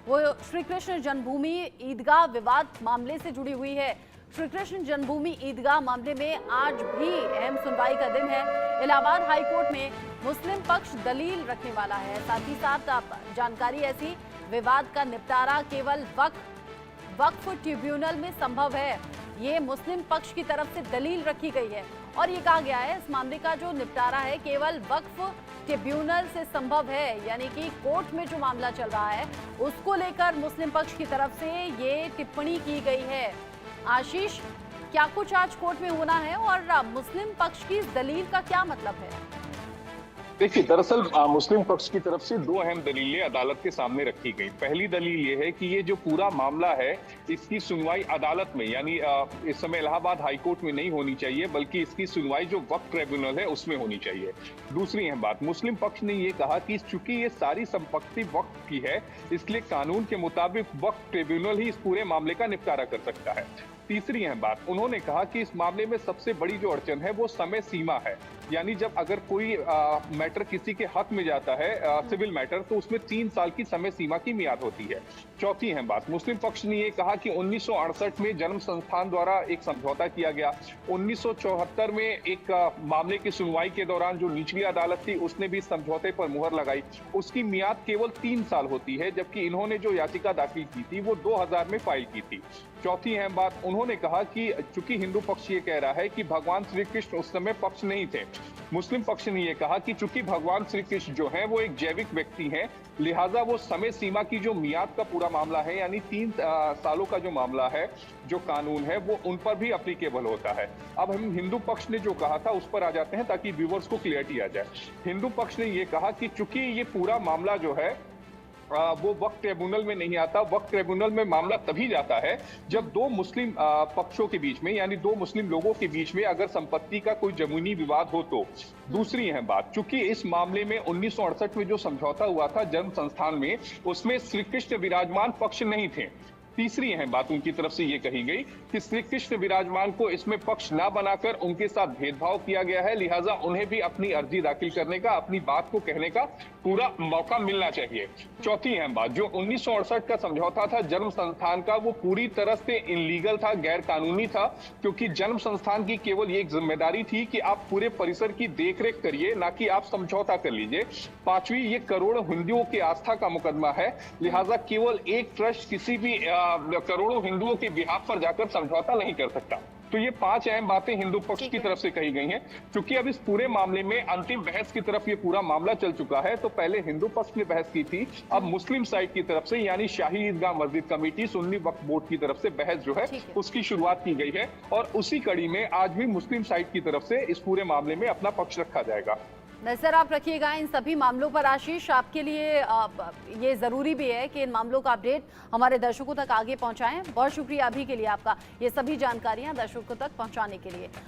वो श्री कृष्ण जन्मभूमि ईदगाह विवाद मामले से जुड़ी हुई है। श्री कृष्ण जन्मभूमि ईदगाह मामले में आज भी अहम सुनवाई का दिन है। इलाहाबाद हाईकोर्ट में मुस्लिम पक्ष दलील रखने वाला है। साथ ही साथ आप जानकारी ऐसी, विवाद का निपटारा केवल वक्फ ट्रिब्यूनल में संभव है। ये मुस्लिम पक्ष की तरफ से दलील रखी गई है और ये कहा गया है इस मामले का जो निपटारा है केवल वक्फ ट्रिब्यूनल से संभव है, यानी कि कोर्ट में जो मामला चल रहा है उसको लेकर मुस्लिम पक्ष की तरफ से ये टिप्पणी की गई है। आशीष, क्या कुछ आज कोर्ट में होना है और मुस्लिम पक्ष की इस दलील का क्या मतलब है? देखिए, दरअसल मुस्लिम पक्ष की तरफ से दो अहम दलीलें अदालत के सामने रखी गई। पहली दलील ये है कि ये जो पूरा मामला है इसकी सुनवाई अदालत में, यानी इस समय इलाहाबाद हाईकोर्ट में नहीं होनी चाहिए, बल्कि इसकी सुनवाई जो वक्फ ट्रिब्यूनल है उसमें होनी चाहिए। दूसरी अहम बात, मुस्लिम पक्ष ने ये कहा कि चूंकि ये सारी संपत्ति वक्फ की है, इसलिए कानून के मुताबिक वक्फ ट्रिब्यूनल ही इस पूरे मामले का निपटारा कर सकता है। तीसरी अहम बात, उन्होंने कहा कि इस मामले में सबसे बड़ी जो अड़चन है वो समय सीमा है, यानी जब अगर कोई मैटर किसी के हक में जाता है, सिविल मैटर, तो उसमें 3 साल की समय सीमा की मियाद होती है। चौथी अहम बात, मुस्लिम पक्ष ने ये कहा कि 1968 में जन्म संस्थान द्वारा एक समझौता किया गया। 1974 में एक मामले की सुनवाई के दौरान जो निचली अदालत थी उसने भी समझौते पर मुहर लगाई, उसकी मियाद केवल 3 साल होती है, जबकि इन्होंने जो याचिका दाखिल की थी वो 2000 में फाइल की थी। चौथी अहम बात, उन्होंने कहा कि चूंकि हिंदू पक्ष ये कह रहा है कि भगवान श्री कृष्ण उस समय पक्ष नहीं थे, मुस्लिम पक्ष ने ये कहा कि चूंकि भगवान श्री कृष्ण जो है वो एक जैविक व्यक्ति हैं, लिहाजा वो समय सीमा की जो मियाद का पूरा मामला है, यानी 3 सालों का जो मामला है, जो कानून है वो उन पर भी अप्लीकेबल होता है। अब हम हिंदू पक्ष ने जो कहा था उस पर आ जाते हैं ताकि व्यूअर्स को क्लियरिटी आ जाए। हिंदू पक्ष ने ये कहा कि चूंकि ये पूरा मामला जो है वो वक्फ ट्रिब्यूनल में नहीं आता। वक्फ ट्रिब्यूनल में मामला तभी जाता है जब दो मुस्लिम पक्षों के बीच में, यानी दो मुस्लिम लोगों के बीच में अगर संपत्ति का कोई जमीनी विवाद हो तो। दूसरी अहम बात, चूंकि इस मामले में 1968 में जो समझौता हुआ था जन्म संस्थान में, उसमें श्री कृष्ण विराजमान पक्ष नहीं थे। तीसरी अहम बात उनकी तरफ से ये कही गई कि श्री कृष्ण विराजमान को इसमें पक्ष ना बनाकर उनके साथ भेदभाव किया गया है, लिहाजा उन्हें भी अपनी अर्जी दाखिल करने का, अपनी बात को कहने का पूरा मौका मिलना चाहिए। चौथी अहम बात, जो 1968 का समझौता था जन्म संस्थान का, वो पूरी तरह से इनलीगल था, गैर कानूनी था, क्योंकि जन्म संस्थान की केवल एक जिम्मेदारी थी कि आप पूरे परिसर की देखरेख करिए, ना कि आप समझौता कर लीजिए। पांचवी, ये करोड़ों हिंदुओं की आस्था का मुकदमा है, लिहाजा केवल एक ट्रस्ट किसी भी करोड़ों हिंदुओं के बिहाफ पर जाकर समझौता नहीं कर सकता। तो ये 5 अहम बातें हिंदू पक्ष की तरफ से कही गई हैं। क्योंकि अब इस पूरे मामले में अंतिम बहस की तरफ ये पूरा मामला चल चुका है, तो पहले हिंदू पक्ष ने बहस की थी, अब मुस्लिम साइड की तरफ से, यानी शाही ईदगाह मस्जिद कमेटी, सुन्नी वक्फ बोर्ड की तरफ से बहस जो है उसकी शुरुआत की गई है। और उसी कड़ी में आज भी मुस्लिम साइड की तरफ से इस पूरे मामले में अपना पक्ष रखा जाएगा। नजर आप रखिएगा इन सभी मामलों पर। आशीष, आपके लिए ये जरूरी भी है कि इन मामलों का अपडेट हमारे दर्शकों तक आगे पहुंचाएं। बहुत शुक्रिया अभी के लिए आपका, ये सभी जानकारियां दर्शकों तक पहुंचाने के लिए।